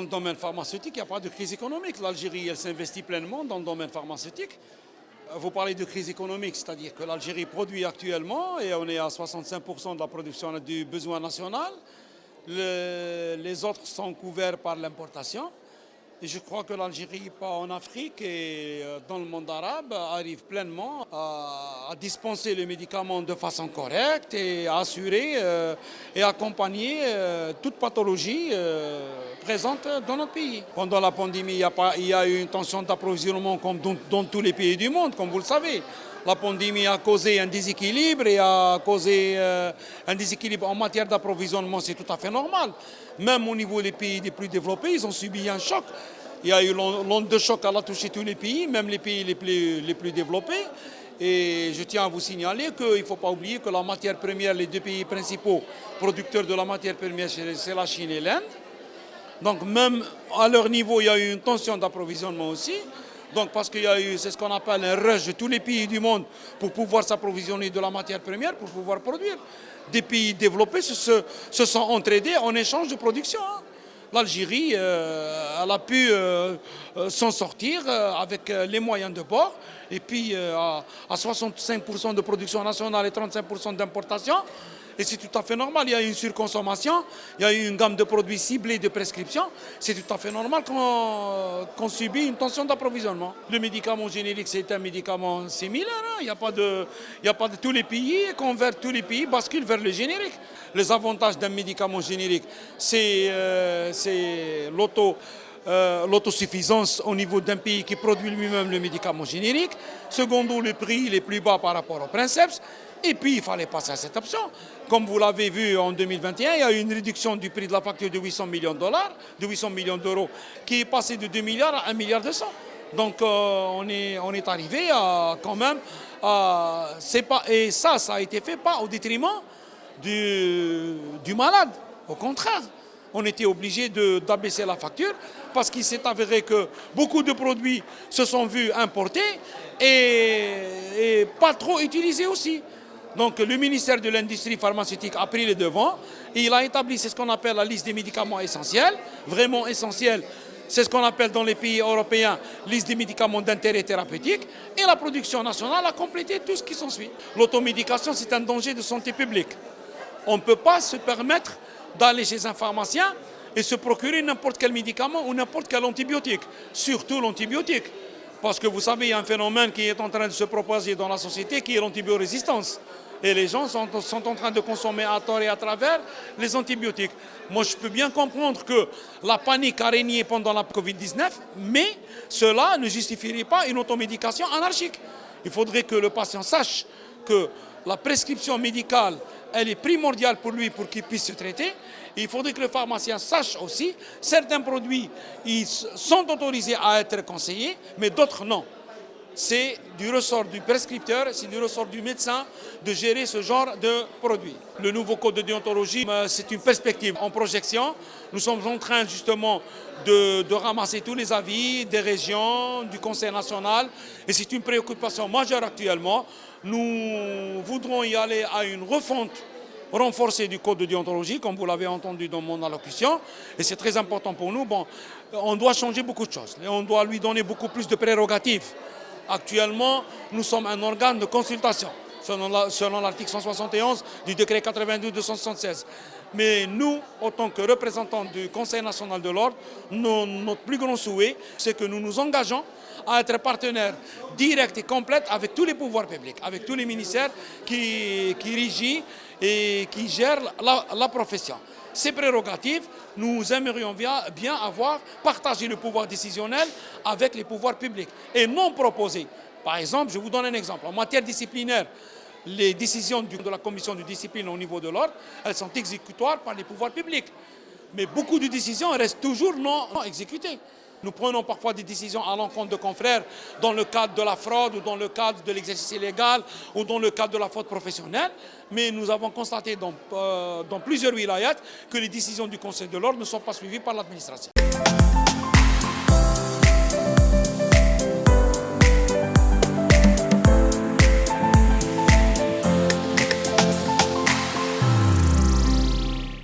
le domaine pharmaceutique, il n'y a pas de crise économique. L'Algérie, elle s'investit pleinement dans le domaine pharmaceutique. Vous parlez de crise économique, c'est-à-dire que l'Algérie produit actuellement et on est à 65% de la production du besoin national. Les autres sont couverts par l'importation. Et je crois que l'Algérie, pas en Afrique et dans le monde arabe, arrive pleinement à dispenser les médicaments de façon correcte et à assurer et accompagner toute pathologie présente dans notre pays. Pendant la pandémie, il y a eu une tension d'approvisionnement comme dans tous les pays du monde, comme vous le savez. La pandémie a causé un déséquilibre et a causé un déséquilibre en matière d'approvisionnement, c'est tout à fait normal. Même au niveau des pays les plus développés, ils ont subi un choc. Il y a eu l'onde de choc, elle a touché tous les pays, même les pays les plus développés. Et je tiens à vous signaler qu'il ne faut pas oublier que la matière première, les deux pays principaux producteurs de la matière première, c'est la Chine et l'Inde. Donc même à leur niveau, il y a eu une tension d'approvisionnement aussi. Donc parce qu'il y a eu, c'est ce qu'on appelle un rush de tous les pays du monde pour pouvoir s'approvisionner de la matière première, pour pouvoir produire. Des pays développés se sont entraidés en échange de production. L'Algérie, elle a pu s'en sortir avec les moyens de bord. Et puis à 65% de production nationale et 35% d'importation. Et c'est tout à fait normal, il y a une surconsommation, il y a une gamme de produits ciblés de prescription. C'est tout à fait normal qu'on subit une tension d'approvisionnement. Le médicament générique, c'est un médicament similaire. Il n'y a pas de tous les pays, tous les pays basculent vers le générique. Les avantages d'un médicament générique, c'est l'autosuffisance au niveau d'un pays qui produit lui-même le médicament générique. Secondo, le prix il est plus bas par rapport au princeps. Et puis, il fallait passer à cette option. Comme vous l'avez vu en 2021, il y a eu une réduction du prix de la facture de 800 millions de dollars, de 800 millions d'euros, qui est passé de 2 milliards à 1 milliard 200. Donc, on est arrivé à quand même... et ça a été fait pas au détriment du malade. Au contraire, on était obligé d'abaisser la facture parce qu'il s'est avéré que beaucoup de produits se sont vus importés et pas trop utilisés aussi. Donc le ministère de l'Industrie pharmaceutique a pris les devants et il a établi ce qu'on appelle la liste des médicaments essentiels, vraiment essentiels. C'est ce qu'on appelle dans les pays européens liste des médicaments d'intérêt thérapeutique et la production nationale a complété tout ce qui s'ensuit. L'automédication, c'est un danger de santé publique. On ne peut pas se permettre d'aller chez un pharmacien et se procurer n'importe quel médicament ou n'importe quel antibiotique, surtout l'antibiotique. Parce que vous savez, il y a un phénomène qui est en train de se propager dans la société qui est l'antibiorésistance. Et les gens sont en train de consommer à tort et à travers les antibiotiques. Moi, je peux bien comprendre que la panique a régné pendant la Covid-19, mais cela ne justifierait pas une automédication anarchique. Il faudrait que le patient sache que la prescription médicale, elle est primordiale pour lui pour qu'il puisse se traiter. Et il faudrait que le pharmacien sache aussi, certains produits ils sont autorisés à être conseillés, mais d'autres non. C'est du ressort du prescripteur, c'est du ressort du médecin de gérer ce genre de produits. Le nouveau code de déontologie, c'est une perspective en projection. Nous sommes en train justement de ramasser tous les avis des régions, du Conseil national. Et c'est une préoccupation majeure actuellement. Nous voudrons y aller à une refonte renforcée du code de déontologie, comme vous l'avez entendu dans mon allocution. Et c'est très important pour nous. Bon, on doit changer beaucoup de choses. Et on doit lui donner beaucoup plus de prérogatives. Actuellement, nous sommes un organe de consultation, selon l'article 171 du décret 92-276. Mais nous, en tant que représentants du Conseil national de l'ordre, notre plus grand souhait, c'est que nous nous engageons à être partenaires directs et complets avec tous les pouvoirs publics, avec tous les ministères qui régissent et qui gèrent la profession. Ces prérogatives, nous aimerions bien avoir partagé le pouvoir décisionnel avec les pouvoirs publics et non proposé. Par exemple, je vous donne un exemple. En matière disciplinaire, les décisions de la commission de discipline au niveau de l'ordre, elles sont exécutoires par les pouvoirs publics. Mais beaucoup de décisions restent toujours non exécutées. Nous prenons parfois des décisions à l'encontre de confrères dans le cadre de la fraude ou dans le cadre de l'exercice illégal ou dans le cadre de la faute professionnelle. Mais nous avons constaté dans plusieurs wilayats que les décisions du Conseil de l'ordre ne sont pas suivies par l'administration.